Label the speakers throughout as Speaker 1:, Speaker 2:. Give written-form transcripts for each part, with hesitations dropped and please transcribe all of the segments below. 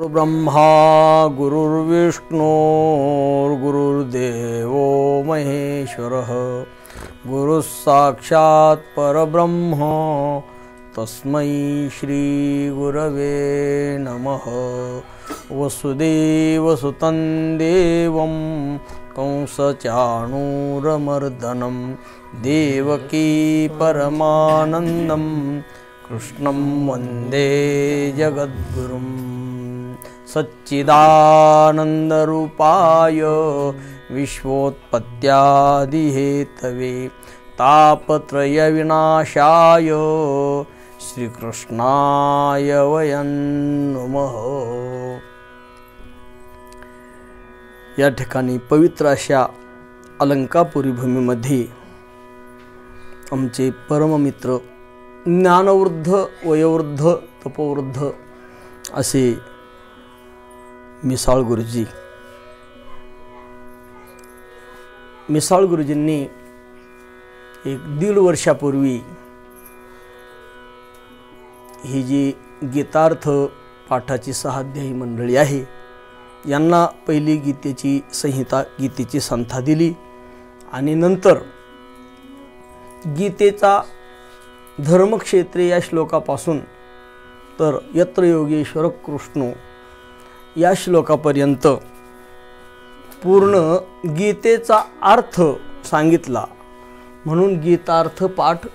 Speaker 1: ब्रह्मा गुरुर्विष्णू गुरुर्देवो महेश्वरः गुरुः साक्षात् परब्रह्म तस्मै श्री गुरवे नमः। वसुदेवसुतं देवं कंसचाणूरमर्दनं देवकी परमानन्दं कृष्णं वन्दे जगद्गुरुम्। सच्चिदानन्दरूपाय विश्वोत्पत्त्यादिहेतवे तापत्रयविनाशाय श्रीकृष्णाय वयं नमः। या ठिकाणी पवित्र अशा अलंकापुरी भूमीमध्ये आमचे परममित्र ज्ञानवृद्ध वयोवृद्ध तपोवृद्ध असे मिसाळ गुरुजी मिसाळ गुरुजींनी एक 1.5 वर्षापूर्वी ही जी गीतार्थ पाठाची 6 अध्यायी मंडळी आहे यांना पहिली गीतेची संहिता गीतेची संथा दिली आणि नंतर गीतेचा धर्मक्षेत्रे या श्लोकापासून तर यत्र योगेश्वर कृष्णो या श्लोकापर्यंत पूर्ण गीतेचा अर्थ सांगितला म्हणून गीतार्थ पाठ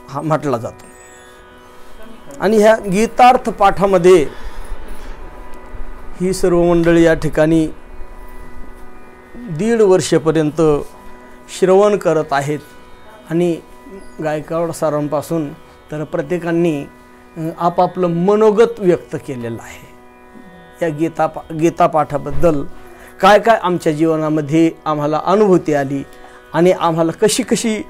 Speaker 1: हा म्हटला जातो। आणि ह्या गीतार्थ पाठामध्ये ही सर्व मंडळी या ठिकाणी 1.5 वर्षापर्यंत श्रवण करत आहेत आणि गायकवाड सरांपासून तर प्रत्येकांनी आपापलं मनोगत व्यक्त केलेलं आहे। या गीता पाठाबद्दल काय काय आमच्या जीवनामध्ये आम्हाला अनुभूती आली आणि आम्हाला कशी कशी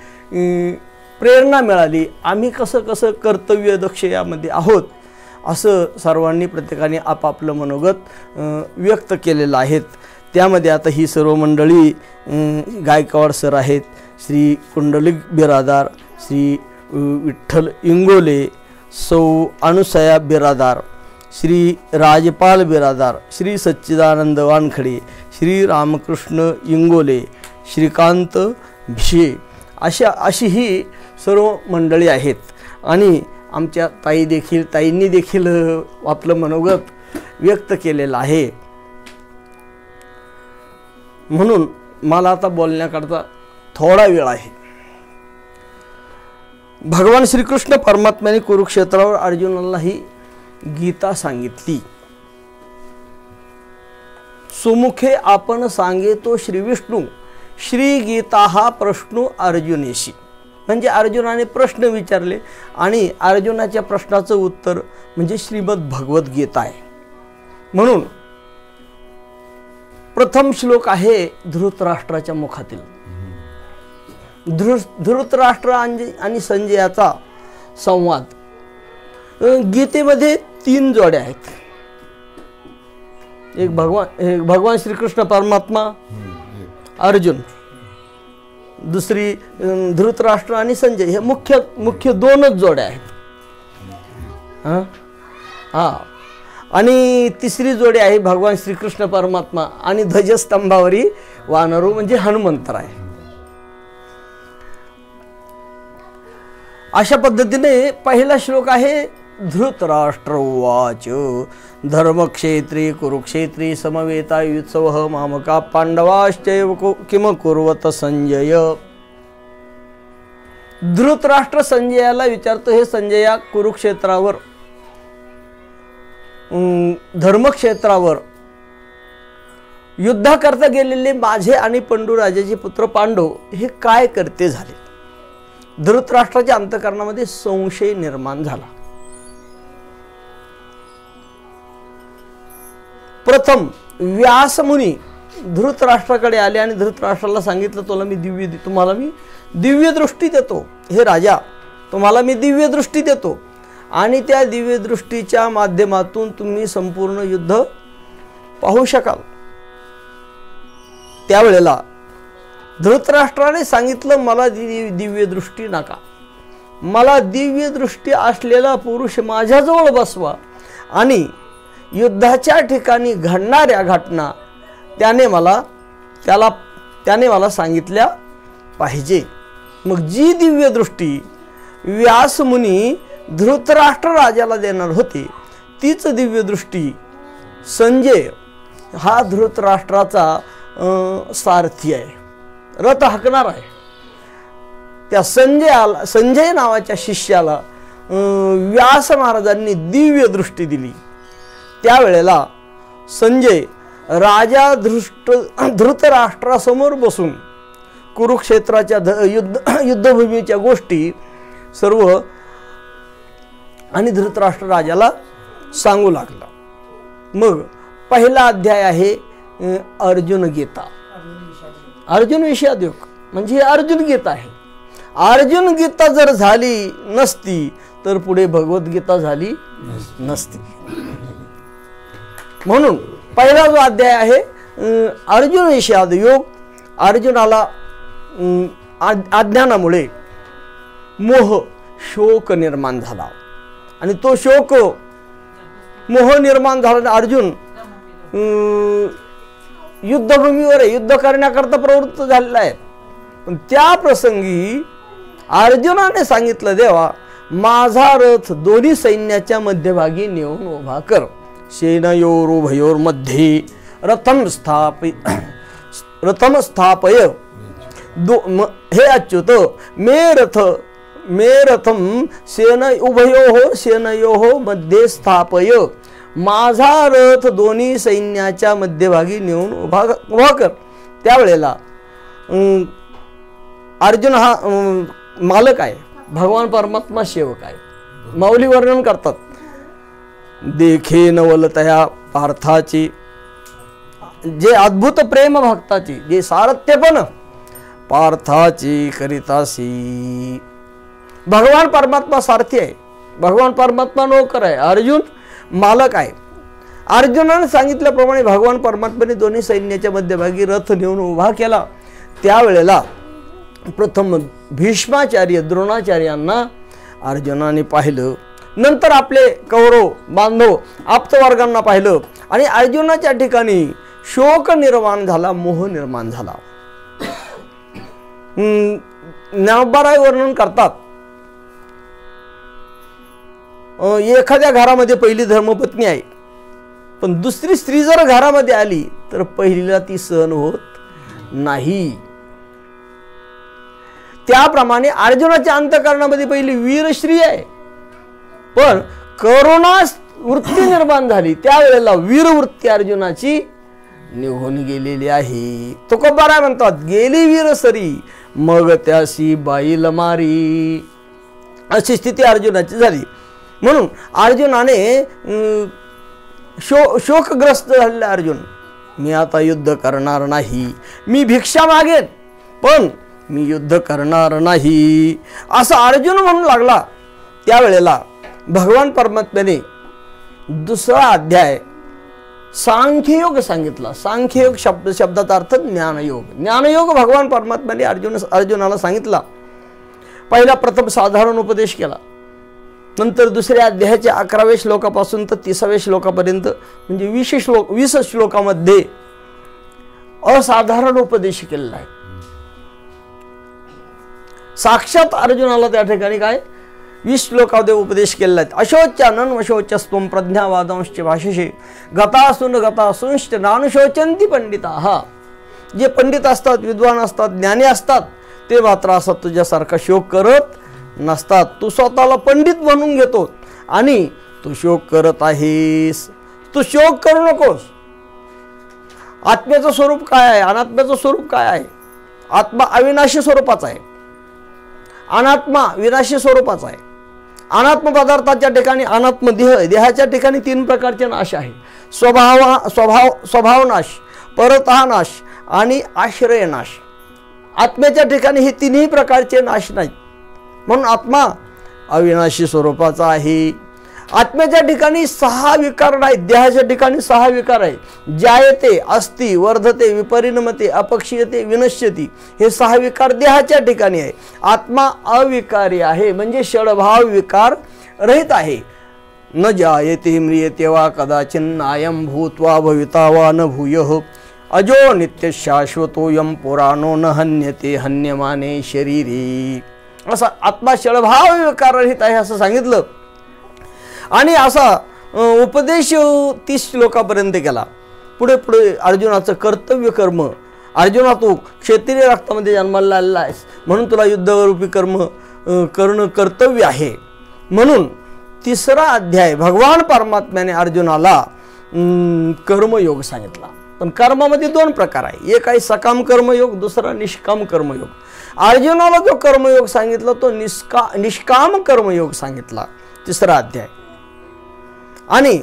Speaker 1: प्रेरणा मिळाली, आम्ही कसं कसं कर्तव्यदक्ष यामध्ये आहोत असं सर्वांनी प्रत्येकाने आपापलं मनोगत व्यक्त केलेलं आहे। त्यामध्ये आता ही सर्व मंडळी गायकवाड सर आहेत, श्री कुंडलिक बिरादार, श्री विठ्ठल इंगोले, सौ अनुसया बिरादार, श्री राजपाल बिरादार, श्री सच्चिदानंद वानखडे, श्री रामकृष्ण इंगोले, श्रीकांत भिशे अशी ही सर्व मंडळी आहेत। आणि आमच्या ताईंनी देखील आपलं मनोगत व्यक्त केलेलं आहे। म्हणून मला आता बोलण्याकरता थोडा वेळ आहे। भगवान श्रीकृष्ण परमात्म्याने कुरुक्षेत्रावर अर्जुनाला ही गीता सांगितली। सुमुखे आपण सांगे तो श्री विष्णू श्री गीता हा प्रश्नो अर्जुनेशी, म्हणजे अर्जुनाने प्रश्न विचारले आणि अर्जुनाच्या प्रश्नाचं उत्तर म्हणजे श्रीमद भगवत गीता आहे। म्हणून प्रथम श्लोक आहे धृतराष्ट्राच्या मुखातील। धृतराष्ट्र आणि संजयाचा संवाद। गीतेमध्ये 3 जोड्या आहेत, एक भगवान श्रीकृष्ण परमात्मा अर्जुन, दुसरी धृतराष्ट्र आणि संजय, हे मुख्य 2च जोड्या आहेत। आणि तिसरी जोडी आहे भगवान श्रीकृष्ण परमात्मा आणि ध्वजस्तंभावरी वानरू म्हणजे हनुमंतराय। अशा पद्धतीने पहिला श्लोक आहे धृतराष्ट्र उवाच धर्मक्षेत्री कुरुक्षेत्री समवेतायुत्सवः मामका पांडवाश्चैव किम कुर्वत संजय। धृतराष्ट्र संजयाला विचारतो, हे संजया कुरुक्षेत्रावर धर्मक्षेत्रावर युद्ध करता गेलेले माझे आणि पंडुराजाचे पुत्र पांडव हे काय करते झाले। धृतराष्ट्राच्या अंतःकरणामध्ये संशय निर्माण झाला। प्रथम व्यास मुनी धृतराष्ट्राकडे आले आणि धृतराष्ट्राला सांगितलं, तुम्हाला मी दिव्य दृष्टी देतो, हे राजा तुम्हाला मी दिव्य दृष्टी देतो आणि त्या दिव्य दृष्टीच्या माध्यमातून तुम्ही संपूर्ण युद्ध पाहू शकाल। त्यावेळेला धृतराष्ट्राने सांगितलं, मला दिव्य दृष्टी नका, मला दिव्य दृष्टी असलेला पुरुष माझ्याजवळ बसवा आणि युद्धाच्या ठिकाणी घडणाऱ्या घटना त्याने मला सांगितल्या पाहिजे. मग जी दिव्य दृष्टी व्यासमुनी धृतराष्ट्र राजाला देणार होते तीच दिव्य दृष्टी संजय हा धृतराष्ट्राचा सारथी आहे, रथ हाकणार आहे. त्या संजय नावाच्या शिष्याला व्यास महाराजांनी दिव्य दृष्टी दिली. त्यावेळेला संजय राजा धृतराष्ट्रासमोर बसून कुरुक्षेत्राच्या युद्धभूमीच्या गोष्टी सर्व आणि धृतराष्ट्र राजाला सांगू लागला. मग पहिला अध्याय आहे अर्जुन गीता. अर्जुन विषाद योग म्हणजे अर्जुन गीता आहे. अर्जुन गीता जर झाली नसती तर पुढे भगवद्गीता झाली नसती. म्हणून पहिला जो अध्याय आहे अर्जुन विषाद योग. अर्जुनाला अज्ञानामुळे मोह शोक निर्माण झाला आणि तो शोक मोह निर्माण झाला. अर्जुन युद्धभूमीवर युद्ध करण्याकरता प्रवृत्त झालेला आहे. पण त्या प्रसंगी अर्जुनाने सांगितलं, देवा माझा रथ दोन्ही सैन्याच्या मध्यभागी नेऊन उभा कर. सेनयोरुभयोर मध्ये रथम स्थापय हे अच्युत मे रथम सेनयोः मध्ये स्थापय. माझा रथ दोन्ही सैन्याच्या मध्यभागी नेऊन उभा कर. त्यावेळेला अर्जुन हा मालक आहे, भगवान परमात्मा सेवक आहे. माऊली वर्णन करतात, देखे नवलतया पार्थाची, जे अद्भुत प्रेम भक्ताची, जे सारथ्यपण पार्थाची करितासी. भगवान परमात्मा सारथी आहे, भगवान परमात्मा नोकर आहे, अर्जुन मालक आहे. अर्जुनाने सांगितल्याप्रमाणे भगवान परमात्म्याने दोन्ही सैन्याच्या मध्यभागी रथ नेऊन उभा केला. त्यावेळेला प्रथम भीष्माचार्य द्रोणाचार्यांना अर्जुनाने पाहिलं, नंतर आपले कौरव बांधव आप्तवर्गांना पाहिलं आणि अर्जुनाच्या ठिकाणी शोक निर्माण झाला, मोह निर्माण झाला. ज्ञानोबराय वर्णन करतात, एखाद्या घरामध्ये पहिली धर्मपत्नी आहे पण दुसरी स्त्री जर घरामध्ये आली तर पहिलीला ती सहन होत नाही. त्याप्रमाणे अर्जुनाच्या अंतःकरणामध्ये पहिली वीर स्त्री आहे, पण करुणा वृत्ती निर्माण झाली त्यावेळेला वीर वृत्ती अर्जुनाची निघून गेलेली आहे. तुकोबाराय म्हणतात, गेली वीर सरी मग त्यासी बाईल मारी. अशी स्थिती अर्जुनाची झाली. म्हणून अर्जुनाने शोकग्रस्त झालेला अर्जुन, मी आता युद्ध करणार नाही, मी भिक्षा मागेन पण मी युद्ध करणार नाही असं अर्जुन म्हणू लागला. त्यावेळेला भगवान परमात्म्याने दुसरा अध्याय सांख्ययोग सांगितला. सांख्ययोग शब्दाचा अर्थ ज्ञानयोग. ज्ञानयोग भगवान परमात्म्याने अर्जुनाला सांगितला. पहिला प्रथम साधारण उपदेश केला, नंतर दुसऱ्या अध्यायाच्या 11व्या श्लोकापासून तर 30व्या श्लोकापर्यंत म्हणजे 20 श्लोकामध्ये असाधारण उपदेश केलेला आहे. साक्षात अर्जुनाला त्या ठिकाणी काय 20 श्लोकामध्ये उपदेश केलेला आहे. अशोच्यानन वशोचस्त्वं प्रज्ञावादांश्च भाषेशे गतासूंश्च नानुशोचन्ति पंडिताः. जे पंडित असतात, विद्वान असतात, ज्ञानी असतात ते मात्र असं तुझ्यासारखा शोक करत नसतात. तू स्वतःला पंडित म्हणून घेतो आणि तू शोक करत आहेस. तू शोक करू नकोस. आत्म्याचं स्वरूप काय आहे, अनात्म्याचं स्वरूप काय आहे? आत्मा अविनाशी स्वरूपाचा आहे, अनात्मा विनाशी स्वरूपाचा आहे. अनात्म पदार्थाच्या ठिकाणी अनात्म देहाच्या ठिकाणी 3 प्रकारचे नाश आहे. स्वभावनाश, परतः नाश आणि आश्रय नाश. आत्म्याच्या ठिकाणी हे 3ही प्रकारचे नाश नाहीत. म्हणून आत्मा अविनाशी स्वरूपाचा आहे. आत्म्याच्या ठिकाणी 6 विकार नाहीत, देहाच्या ठिकाणी 6 विकार आहे. जायते, अस्ति, वर्धते, विपरिणमते, अपक्षीयते, विनश्यती. हे 6 विकार देहाच्या ठिकाणी आहे. आत्मा अविकारी आहे म्हणजे षडभाव विकार रहित आहे. न जायते म्रियते वा कदाचिन्नायं भूत्वा भविता वा न भूयः अजो नित्य शाश्वतोयम पुराणो न हन्यते हन्यमाने शरीरी. असा आत्मा शळभाव विकाररहित आहे असं सांगितलं आणि असा उपदेश 30 श्लोकापर्यंत केला. पुढे पुढे अर्जुनाचं कर्तव्य कर्म, अर्जुना तू क्षत्रिय रक्तामध्ये जन्माला आलेला आहेस म्हणून तुला युद्धरूपी कर्म करणं कर्तव्य आहे. म्हणून 3रा अध्याय भगवान परमात्म्याने अर्जुनाला कर्मयोग सांगितला. पण कर्मामध्ये 2 प्रकार आहे, एक आहे सकाम कर्मयोग, दुसरा निष्काम कर्मयोग. अर्जुनाला जो कर्मयोग सांगितला तो निष्काम कर्मयोग सांगितला 3रा अध्याय. आणि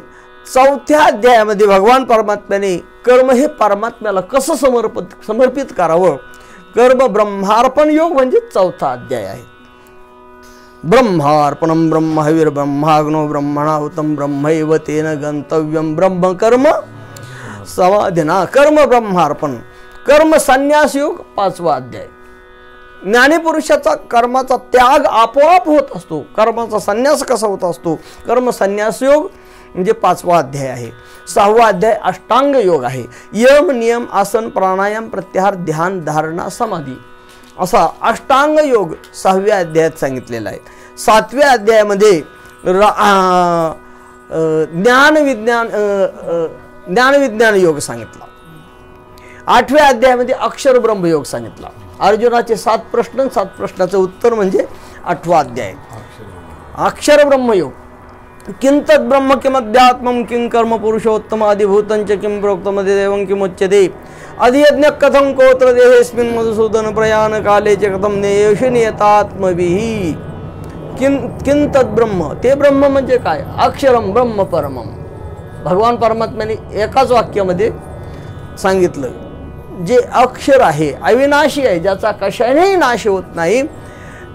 Speaker 1: 4थ्या अध्यायामध्ये भगवान परमात्म्याने कर्म हे परमात्म्याला कसं समर्पित करावं, कर्म ब्रह्मार्पण योग म्हणजे 4था अध्याय आहे. ब्रह्मार्पणम ब्रह्महविर ब्रह्माग्नो ब्रह्मणाहुतम ब्रह्मैव तेन गंतव्यम ब्रह्म कर्म समाधिना. कर्म ब्रह्मार्पण, कर्म संन्यास योग 5वा अध्याय. ज्ञानीपुरुषाचा कर्माचा त्याग आपोआप होत असतो. कर्माचा संन्यास कसा होत असतो, कर्म संन्यास योग म्हणजे 5वा अध्याय आहे. 6वा अध्याय अष्टांग योग आहे. यम नियम आसन प्राणायाम प्रत्याहार ध्यान धारणा समाधी असा अष्टांग योग 6व्या अध्यायात सांगितलेला आहे. 7व्या अध्यायामध्ये ज्ञान विज्ञान योग सांगितला. 8व्या अध्यायामध्ये अक्षर ब्रह्म योग सांगितला. अर्जुनाचे 7 प्रश्न, 7 प्रश्नाचं उत्तर म्हणजे 8वा अध्याय. अक्षर ब्रह्म योग. किं तद् ब्रह्म किमध्यात्मं किं कर्म पुरुषोत्तम अधिभूतं च किं प्रोक्तम देवं किमुच्यते अधियज्ञ कथं कोत्र देहेस्मिन् मधुसूदन प्रयाण काले च कथं नेयेषु नियतात्मभिः. किं तद् ब्रह्म, ते ब्रह्म म्हणजे काय, अक्षरम ब्रह्म परमम. भगवान परमात्म्याने एकाच वाक्यामध्ये सांगितलं, जे अक्षर आहे, अविनाशी आहे, ज्याचा कशानेही नाश होत नाही,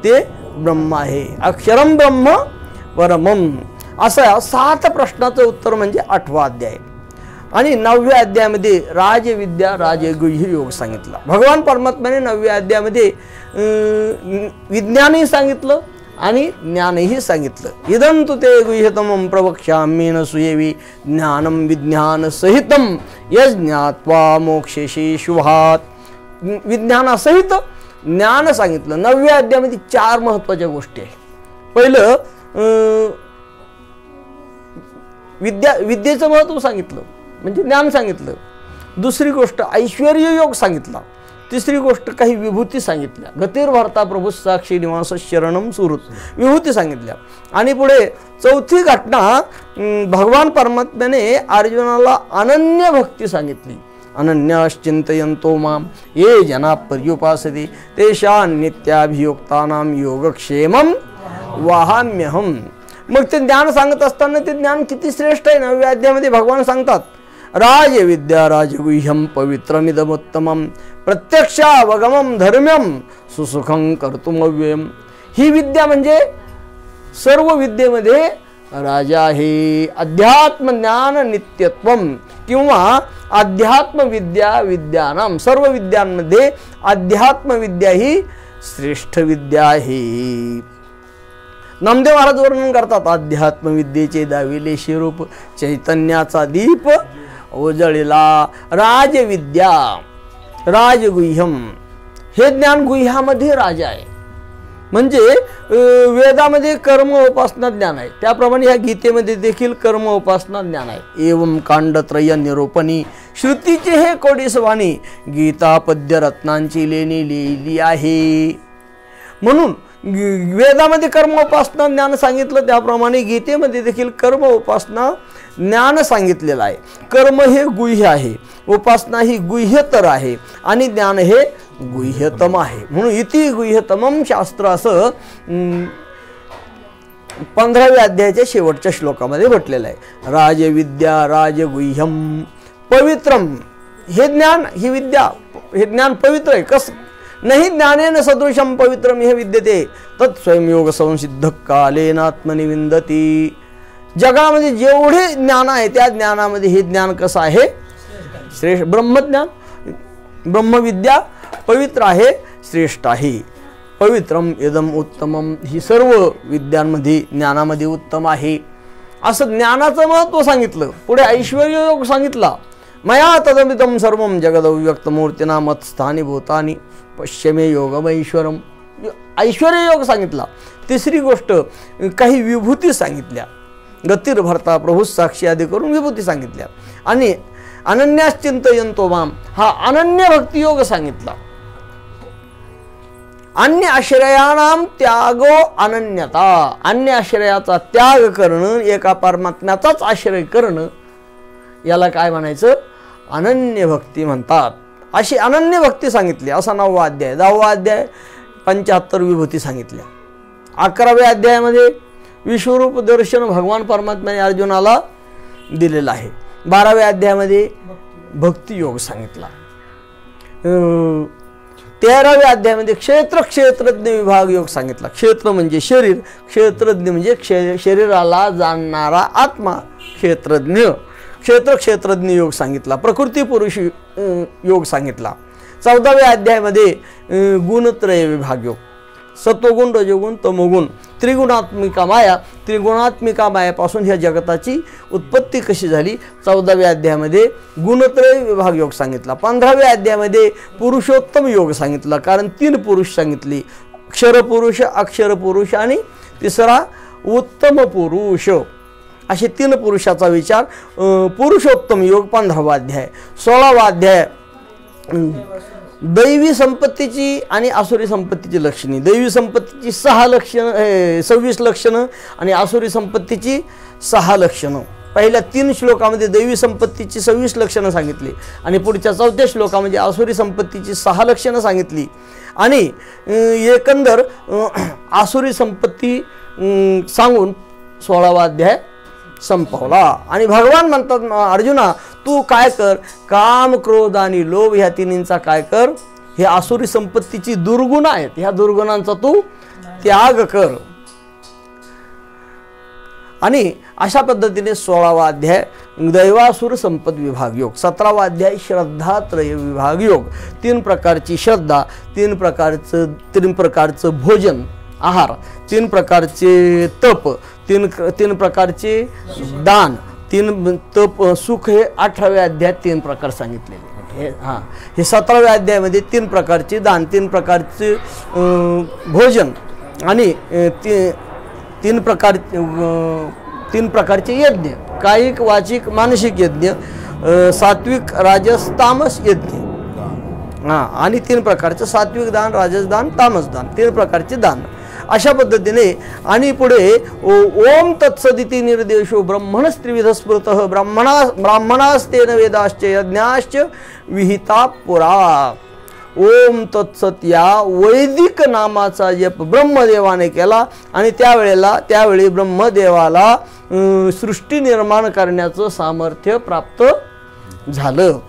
Speaker 1: ते ब्रह्म आहे. अक्षरम ब्रह्म परमम. असं 7 प्रश्नाचं उत्तर म्हणजे 8वा अध्याय. आणि 9व्या अध्यायामध्ये राजविद्या राजगुह्य योग सांगितला. भगवान परमात्म्याने 9व्या अध्यायामध्ये विज्ञानही सांगितलं आणि ज्ञानही सांगितलं. इदं तु ते गुह्यतमं प्रवक्ष्यामि न सुयेवी ज्ञानं विज्ञान सहितं यज्ञात्वा मोक्षेशी शुभात. विज्ञानासहित ज्ञान सांगितलं. 9व्या अध्यायामध्ये 4 महत्त्वाच्या गोष्टी आहेत. पहिलं विद्येचं महत्त्व सांगितलं म्हणजे ज्ञान सांगितलं. दुसरी गोष्ट ऐश्वर्य योग सांगितला. तिसरी गोष्ट काही विभूती सांगितल्या. गतिर्भर्ता प्रभू साक्षी निवास शरणम सुहृत विभूती सांगितल्या. आणि पुढे 4थी घटना भगवान परमात्म्याने अर्जुनाला अनन्य भक्ती सांगितली. अनन्याश्चिंतयन्तो मां ये जना पर्युपासते तेषां नित्याभियुक्तानां योगक्षेमं वहाम्यहम्. मग ते ज्ञान सांगत असताना ते ज्ञान किती श्रेष्ठ आहे. 9व्या अध्यायामध्ये भगवान सांगतात, राजविद्या राजगुह्यम पवित्रमिदमुत्तमं प्रत्यक्षावगमं धर्म्यं सुसुखं कर्तुमव्ययम्. ही विद्या म्हणजे सर्व विद्येमध्ये राजा आहे. अध्यात्म ज्ञान नित्यत्वम किंवा अध्यात्म विद्या विद्यानाम. सर्व विद्यांमध्ये अध्यात्म विद्या ही श्रेष्ठ विद्या आहे. नामदेव महाराज वर्णन करतात, अध्यात्म विद्येचे दाविले शिरूप चैतन्याचा दीप ओजळला. राजविद्या राजगुह्यम हे ज्ञान गुह्यामध्ये राजा आहे. म्हणजे वेदामध्ये कर्म उपासना ज्ञान आहे, त्याप्रमाणे ह्या गीतेमध्ये देखील कर्म उपासना ज्ञान आहे. एवं कांडत्रय निरूपणी श्रुतीचे हे कोडीसवाणी गीता पद्य रत्नांची लेणी लिहिली आहे. म्हणून वेदामध्ये कर्म उपासना ज्ञान सांगितलं, त्याप्रमाणे गीतेमध्ये देखील कर्म उपासना ज्ञान सांगितलेलं आहे. कर्म हे गुह्य आहे, उपासना ही गुह्यतर आहे आणि ज्ञान हे गुह्यतम आहे. म्हणून इति गुह्यतमं शास्त्र असं 15व्या अध्यायाच्या शेवटच्या श्लोकामध्ये म्हटलेलं आहे. राजविद्या राजगुह्यम पवित्रम. हे ज्ञान ही विद्या हे ज्ञान पवित्र आहे. कसं नाही ज्ञानेन सदृशं पवित्रम हे विद्यते तत् स्वयंयोग संसिद्ध कालेन आत्मनि विंदती. जगामध्ये जेवढे ज्ञान आहे त्या ज्ञानामध्ये हे ज्ञान कसं आहे, श्रेष्ठ ब्रह्मज्ञान ब्रह्मविद्या पवित्र आहे, श्रेष्ठ आहे. पवित्रम इदम उत्तमम. ही सर्व विद्यांमध्ये ज्ञानामध्ये उत्तम आहे. असं ज्ञानाचं महत्त्व सांगितलं. पुढे ऐश्वर्य योग सांगितला. मया तदमिदं सर्वं जगदव्यक्तमूर्तिना मत्स्थानी भूतानी पश्चिमे योगमैश्वरम. ऐश्वर्य योग सांगितला. तिसरी गोष्ट काही विभूती सांगितल्या. गतीर भरता प्रभू साक्षी आदी करून विभूती सांगितल्या. आणि अनन्याश्चिंतयन्तो माम हा अनन्य भक्ती योग सांगितला. अन्य आश्रयानाम त्यागो अनन्यता. अन्य आश्रयाचा त्याग करणं, एका परमात्म्याचाच आश्रय करणं, याला काय म्हणायचं? अनन्य भक्ती म्हणतात. अशी अनन्य भक्ती सांगितली. असा 9वा अध्याय. 10वा अध्याय 75 विभूती सांगितल्या. 11व्या अध्यायामध्ये विश्वरूप दर्शन भगवान परमात्म्याने अर्जुनाला दिलेलं आहे. 12व्या अध्यायामध्ये भक्ती योग सांगितला. 13व्या अध्यायामध्ये क्षेत्रज्ञ विभाग योग सांगितला. क्षेत्र म्हणजे शरीर, क्षेत्रज्ञ म्हणजे शरीराला जाणणारा आत्मा. क्षेत्रज्ञ योग सांगितला. प्रकृती पुरुष योग सांगितला. 14व्या अध्यायामध्ये गुणत्रय विभाग योग, सत्वगुण, रजोगुण, तमोगुण, त्रिगुणात्मिका माया. त्रिगुणात्मिका मायापासून ह्या जगताची उत्पत्ती कशी झाली 14व्या अध्यायामध्ये गुणत्रय विभाग योग सांगितला. 15व्या अध्यायामध्ये पुरुषोत्तम योग सांगितला. कारण 3 पुरुष सांगितली, क्षरपुरुष, अक्षरपुरुष आणि तिसरा उत्तम पुरुष. असे 3 पुरुषाचा विचार. पुरुषोत्तम योग 15वा अध्याय. 16वा अध्याय दैवी संपत्तीची आणि आसुरी संपत्तीची लक्षणे. दैवी संपत्तीची 26 लक्षणं आणि आसुरी संपत्तीची 6 लक्षणं. पहिल्या 3 श्लोकामध्ये दैवी संपत्तीची 26 लक्षणं सांगितली आणि पुढच्या 4थ्या श्लोकामध्ये आसुरी संपत्तीची 6 लक्षणं सांगितली. आणि एकंदर आसुरी संपत्ती सांगून 16वा अध्याय संपवला. आणि भगवान म्हणतात, अर्जुना तू काय कर, काम, क्रोध आणि लोभ ह्या तिन्हींचा काय कर, हे आसुरी संपत्तीची दुर्गुण आहेत, ह्या दुर्गुणांचा तू त्याग कर. आणि अशा पद्धतीने 16वा अध्याय दैवासुर संपद विभाग योग. 17वा अध्याय श्रद्धात्रय विभाग योग. 3 प्रकारची श्रद्धा, 3 प्रकारचं भोजन आहार, 3 प्रकारचे तप, 3 प्रकारचे दान, 3 तप सुख, हे 18व्या अध्यायात 3 प्रकार सांगितलेले. हे 17व्या अध्यायामध्ये 3 प्रकारचे दान, 3 प्रकारचे भोजन आणि 3 प्रकारचे यज्ञ, कायिक, वाचिक, मानसिक यज्ञ, सात्विक, राजस, तामस यज्ञ. आणि 3 प्रकारचं सात्विक दान, राजस दान, तामस दान, 3 प्रकारचे दान. अशा पद्धतीने. आणि पुढे ओम तत्सदिती निर्देशो ब्रह्मणस्त्रिविध स्मृतः ब्राह्मणास्तेन वेदाश्च यज्ञाश्च विहिता पुरा. ओम तत्सत या वैदिक नामाचा जप ब्रह्मदेवाने केला आणि त्यावेळी ब्रह्मदेवाला सृष्टी निर्माण करण्याचं सामर्थ्य प्राप्त झालं.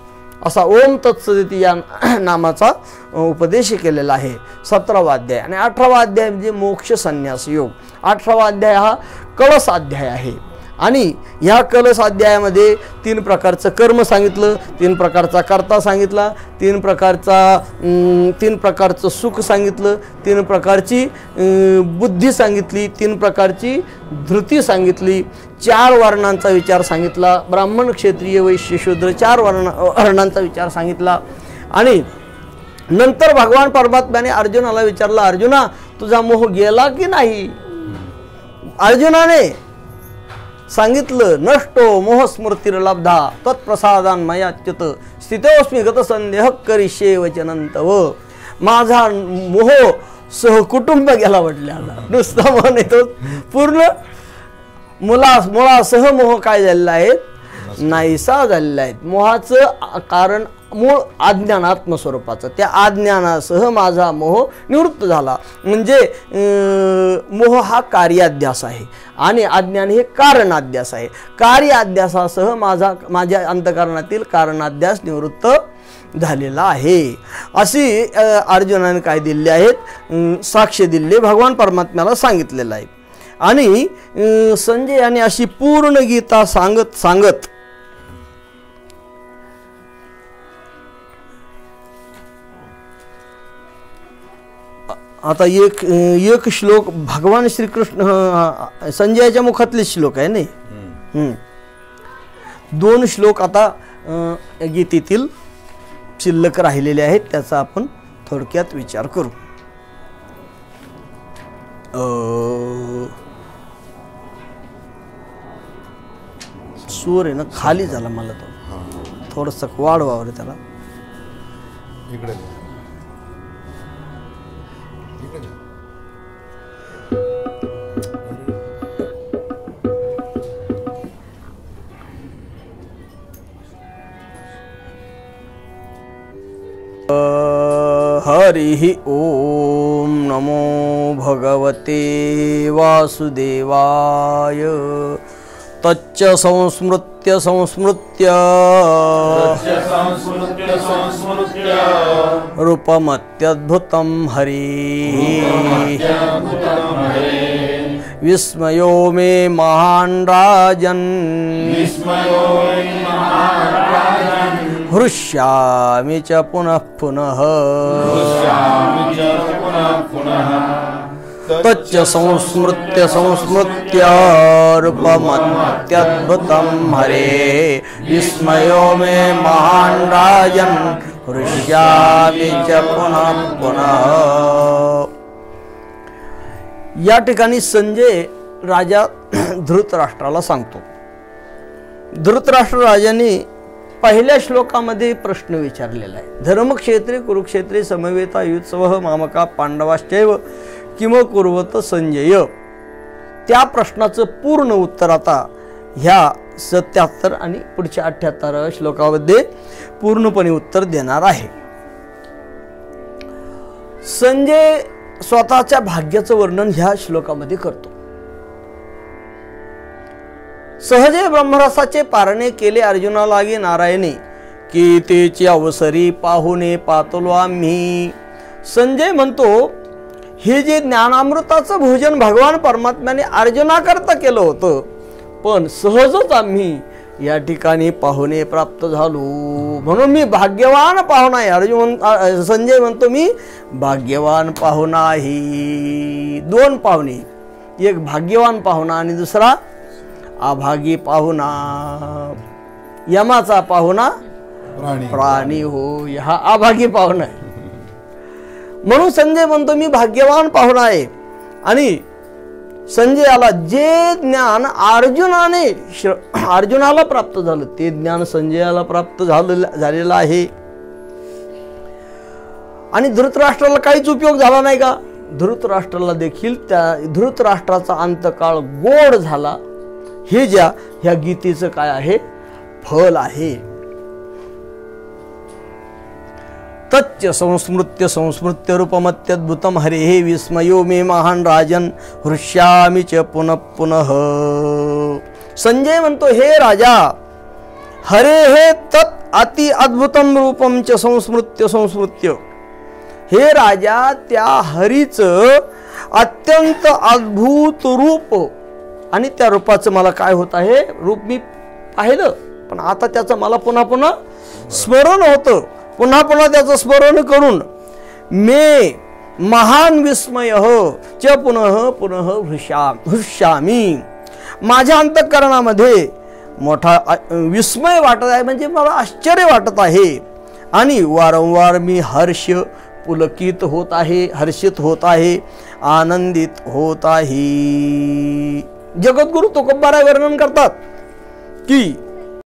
Speaker 1: असा ओम तत्सदिती या नामाचा उपदेश केलेला आहे. 17वा अध्याय. आणि 18वा अध्याय म्हणजे मोक्ष संन्यास योग. 18वा अध्याय हा कलश अध्याय आहे. आणि ह्या कलश अध्यायामध्ये 3 प्रकारचं कर्म सांगितलं, 3 प्रकारचा कर्ता सांगितला, 3 प्रकारचं सुख सांगितलं, 3 प्रकारची बुद्धी सांगितली, 3 प्रकारची धृती सांगितली, 4 वर्णांचा विचार सांगितला, ब्राह्मण, क्षत्रिय, वैश्य, शूद्र 4 वर्णांचा विचार सांगितला. आणि नंतर भगवान परमात्म्याने अर्जुनाला विचारला, अर्जुना तुझा मोह गेला की नाही? अर्जुनाने सांगितलं, नष्टो मोहस्मृतिर्लब्धा तत्प्रसादान मयाच्युत स्थितोस्मी गतसंदेह करिष्ये वचनंतव. माझा मोह सहकुटुंब गेला म्हटल्याला. नुसता मोह नाही, तो पूर्ण मुळासह मोह काय झालेला आहे? नाहीसा झालेला आहे. मोहाचं कारण मूळ अज्ञान आत्मस्वरूपाचं, त्या अज्ञानासह माझा मोह निवृत्त झाला. म्हणजे मोह हा कार्याध्यास आहे आणि अज्ञान हे कारणाध्यास आहे. कार्याध्यासासह माझ्या अंतःकरणातील कारणाध्यास निवृत्त झालेला आहे. अशी अर्जुनाने काय दिले आहेत? साक्ष दिले, भगवान परमात्म्याला सांगितलेलं आहे. आणि संजय याने अशी पूर्ण गीता सांगत आता एक श्लोक भगवान श्रीकृष्ण संजयाच्या मुखातले श्लोक आहे नाही. दोन श्लोक आता गीतेतील शिल्लक राहिलेले आहेत, त्याचा आपण थोडक्यात विचार करू. सूर आहे ना खाली झाला, मला तो थोडस वाढवावं रे त्याला.
Speaker 2: इकडे
Speaker 1: हरि ओम नमो भगवते वासुदेवाय. तच्च संस्मृत्य संस्मृत्य रूपमत्यद्भुतं हरिः विस्मयो मे महान् राजन् हृष्यामि च पुनः पुनः तच्च संस्मृत्य संस्मृत्य रूपमत्यद्भुतं हरेः विस्मयो मे महान् राजन् हृष्यामि च पुनः पुनः. या ठिकाणी संजय राजा धृतराष्ट्राला सांगतो. धृतराष्ट्र राजाने पहिल्या श्लोकामध्ये प्रश्न विचारलेला आहे. धर्मक्षेत्रे कुरुक्षेत्रे समवेता युत्सवः मामका पांडवाश्चैव किम कुर्वत संजय. त्या प्रश्नाचं पूर्ण उत्तर आता ह्या 77 आणि पुढच्या 78 श्लोकामध्ये पूर्णपणे उत्तर देणार आहे. संजय स्वतःच्या भाग्याचं वर्णन ह्या श्लोकामध्ये करतो. सहजे ब्रह्मरसाचे पारणे केले अर्जुना लागे नारायणे की तेची अवसरी पाहुणे पातलो आम्ही. संजय म्हणतो हे जे ज्ञानामृताचं भोजन भगवान परमात्म्याने अर्जुनाकरता केलं होतं, पण सहजच आम्ही या ठिकाणी पाहुणे प्राप्त झालो, म्हणून मी भाग्यवान पाहुणा आहे. संजय म्हणतो मी भाग्यवान पाहुणा आहे. दोन पाहुणे, एक भाग्यवान पाहुणा आणि दुसरा अभागी पाहुणा. यमाचा पाहुणा प्राणी हो, हा अभागी पाहुणा आहे. म्हणून संजय म्हणतो मी भाग्यवान पाहुणा आहे. आणि संजयाला जे ज्ञान अर्जुनाला प्राप्त झालं ते ज्ञान संजयाला प्राप्त झालेलं आहे. आणि धृतराष्ट्राला काहीच उपयोग झाला नाही का? धृतराष्ट्राला देखील त्या धृतराष्ट्राचा अंतकाळ गोड झाला. हे ह्या गीतेचं काय आहे? फल आहे. तच्च संस्मृत्य संस्मृत्य रूपमत्यद्भुतं हरेः विस्मयो मे महान् राजन् हृष्यामि च पुनः पुनः. संजय म्हणतो हे राजा, हरेः तत् अति अद्भुतं रूपं च संस्मृत्य संस्मृत्य. हे राजा, त्या हरीचं अत्यंत अद्भुत रूप आणि त्या रूपाचं मला काय होत आहे? रूप मी पाहिलं, पण आता त्याचं मला पुन्हा पुन्हा स्मरण होतं. पुन्हा पुन्हा त्याचं स्मरण करून मे महान विस्मय च पुनः पुनः हृष्यामी. माझ्या अंतःकरणामध्ये मोठा विस्मय वाटत आहे, म्हणजे मला आश्चर्य वाटत आहे. आणि वारंवार मी पुलकित होत आहे, हर्षित होत आहे, आनंदित होत आहे. जगद्गुरु तुकोबाराय वर्णन करतात की